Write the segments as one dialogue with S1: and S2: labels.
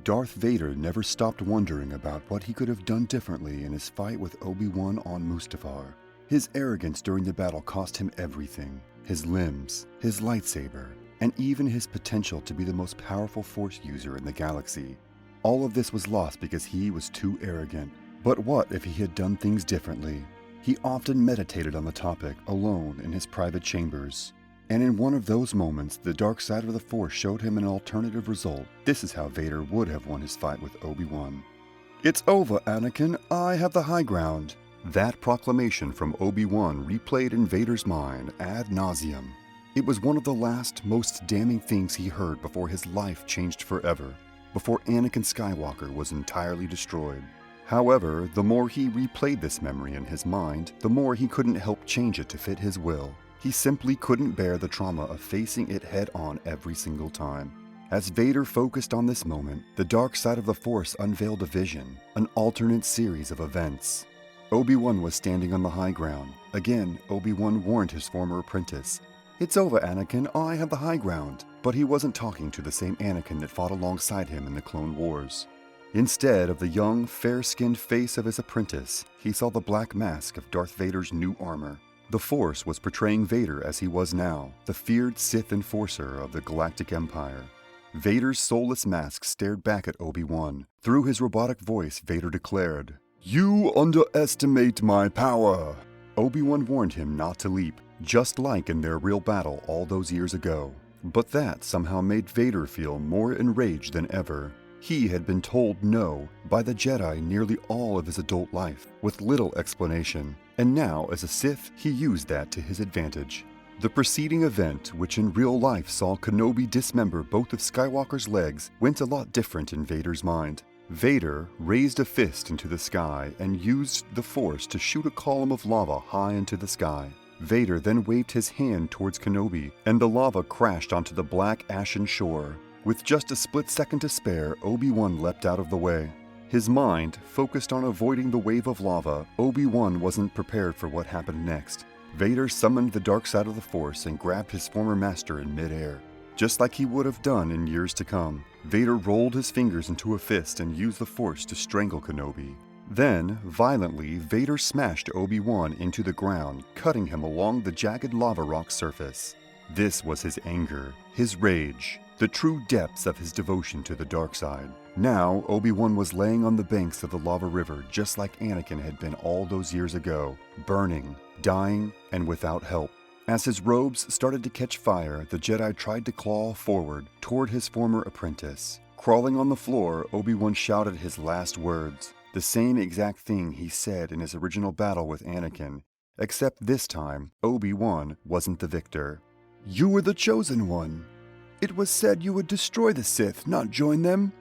S1: Darth Vader never stopped wondering about what he could have done differently in his fight with Obi-Wan on Mustafar. His arrogance during the battle cost him everything: his limbs, his lightsaber, and even his potential to be the most powerful Force user in the galaxy. All of this was lost because he was too arrogant. But what if he had done things differently? He often meditated on the topic alone in his private chambers. And in one of those moments, the dark side of the Force showed him an alternative result. This is how Vader would have won his fight with Obi-Wan. "It's over, Anakin. I have the high ground." That proclamation from Obi-Wan replayed in Vader's mind ad nauseum. It was one of the last, most damning things he heard before his life changed forever, before Anakin Skywalker was entirely destroyed. However, the more he replayed this memory in his mind, the more he couldn't help change it to fit his will. He simply couldn't bear the trauma of facing it head-on every single time. As Vader focused on this moment, the dark side of the Force unveiled a vision, an alternate series of events. Obi-Wan was standing on the high ground. Again, Obi-Wan warned his former apprentice, "It's over, Anakin, I have the high ground." But he wasn't talking to the same Anakin that fought alongside him in the Clone Wars. Instead of the young, fair-skinned face of his apprentice, he saw the black mask of Darth Vader's new armor. The Force was portraying Vader as he was now, the feared Sith enforcer of the Galactic Empire. Vader's soulless mask stared back at Obi-Wan. Through his robotic voice, Vader declared, "You underestimate my power." Obi-Wan warned him not to leap, just like in their real battle all those years ago. But that somehow made Vader feel more enraged than ever. He had been told no by the Jedi nearly all of his adult life, with little explanation, and now as a Sith, he used that to his advantage. The preceding event, which in real life saw Kenobi dismember both of Skywalker's legs, went a lot different in Vader's mind. Vader raised a fist into the sky and used the Force to shoot a column of lava high into the sky. Vader then waved his hand towards Kenobi, and the lava crashed onto the black ashen shore. With just a split second to spare, Obi-Wan leapt out of the way. His mind focused on avoiding the wave of lava. Obi-Wan wasn't prepared for what happened next. Vader summoned the dark side of the Force and grabbed his former master in midair. Just like he would have done in years to come, Vader rolled his fingers into a fist and used the Force to strangle Kenobi. Then, violently, Vader smashed Obi-Wan into the ground, cutting him along the jagged lava rock surface. This was his anger, his rage, the true depths of his devotion to the dark side. Now, Obi-Wan was laying on the banks of the lava river just like Anakin had been all those years ago, burning, dying, and without help. As his robes started to catch fire, the Jedi tried to claw forward toward his former apprentice. Crawling on the floor, Obi-Wan shouted his last words, the same exact thing he said in his original battle with Anakin, except this time, Obi-Wan wasn't the victor. "You were the chosen one. It was said you would destroy the Sith, not join them.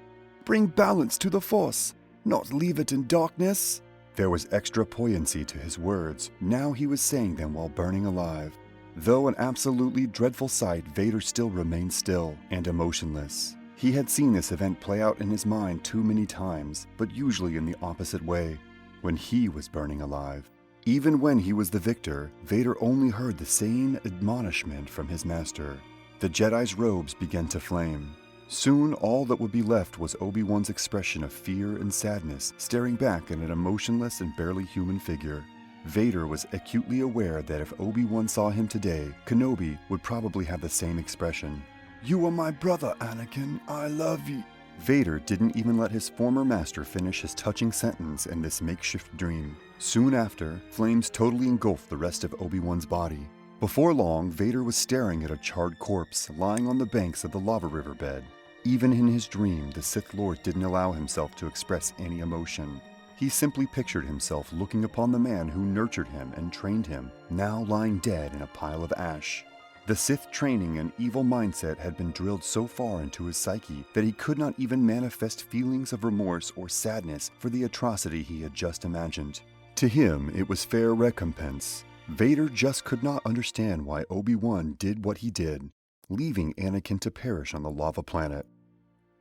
S1: Bring balance to the Force, not leave it in darkness." There was extra poignancy to his words. Now he was saying them while burning alive. Though an absolutely dreadful sight, Vader still remained still and emotionless. He had seen this event play out in his mind too many times, but usually in the opposite way, when he was burning alive. Even when he was the victor, Vader only heard the same admonishment from his master. The Jedi's robes began to flame. Soon all that would be left was Obi-Wan's expression of fear and sadness, staring back at an emotionless and barely human figure. Vader was acutely aware that if Obi-Wan saw him today, Kenobi would probably have the same expression. "You are my brother, Anakin. I love you." Vader didn't even let his former master finish his touching sentence in this makeshift dream. Soon after, flames totally engulfed the rest of Obi-Wan's body. Before long, Vader was staring at a charred corpse lying on the banks of the lava riverbed. Even in his dream, the Sith Lord didn't allow himself to express any emotion. He simply pictured himself looking upon the man who nurtured him and trained him, now lying dead in a pile of ash. The Sith training and evil mindset had been drilled so far into his psyche that he could not even manifest feelings of remorse or sadness for the atrocity he had just imagined. To him, it was fair recompense. Vader just could not understand why Obi-Wan did what he did, leaving Anakin to perish on the lava planet.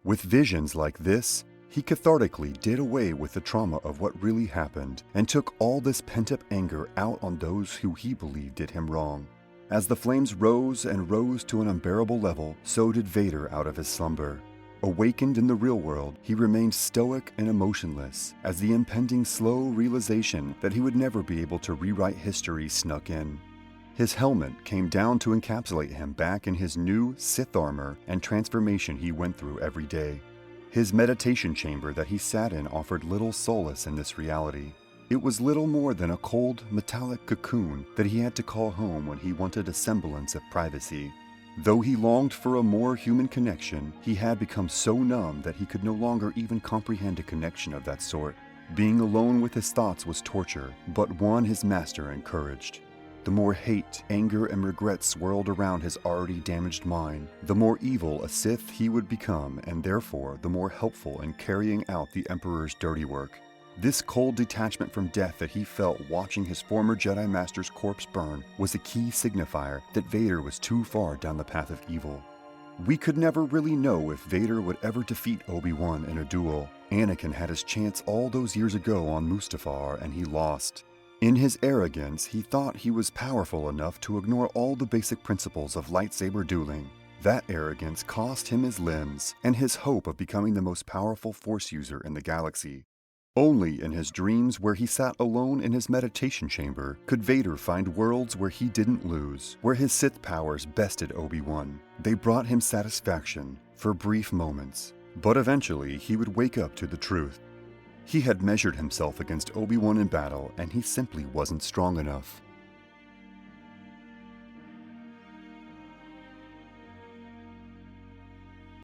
S1: With visions like this, he cathartically did away with the trauma of what really happened and took all this pent-up anger out on those who he believed did him wrong. As the flames rose and rose to an unbearable level, so did Vader out of his slumber. Awakened in the real world, he remained stoic and emotionless as the impending slow realization that he would never be able to rewrite history snuck in. His helmet came down to encapsulate him back in his new Sith armor and transformation he went through every day. His meditation chamber that he sat in offered little solace in this reality. It was little more than a cold, metallic cocoon that he had to call home when he wanted a semblance of privacy. Though he longed for a more human connection, he had become so numb that he could no longer even comprehend a connection of that sort. Being alone with his thoughts was torture, but one his master encouraged. The more hate, anger, and regret swirled around his already damaged mind, the more evil a Sith he would become, and therefore the more helpful in carrying out the Emperor's dirty work. This cold detachment from death that he felt watching his former Jedi Master's corpse burn was a key signifier that Vader was too far down the path of evil. We could never really know if Vader would ever defeat Obi-Wan in a duel. Anakin had his chance all those years ago on Mustafar and he lost. In his arrogance, he thought he was powerful enough to ignore all the basic principles of lightsaber dueling. That arrogance cost him his limbs and his hope of becoming the most powerful Force user in the galaxy. Only in his dreams, where he sat alone in his meditation chamber, could Vader find worlds where he didn't lose, where his Sith powers bested Obi-Wan. They brought him satisfaction for brief moments, but eventually he would wake up to the truth. He had measured himself against Obi-Wan in battle, and he simply wasn't strong enough.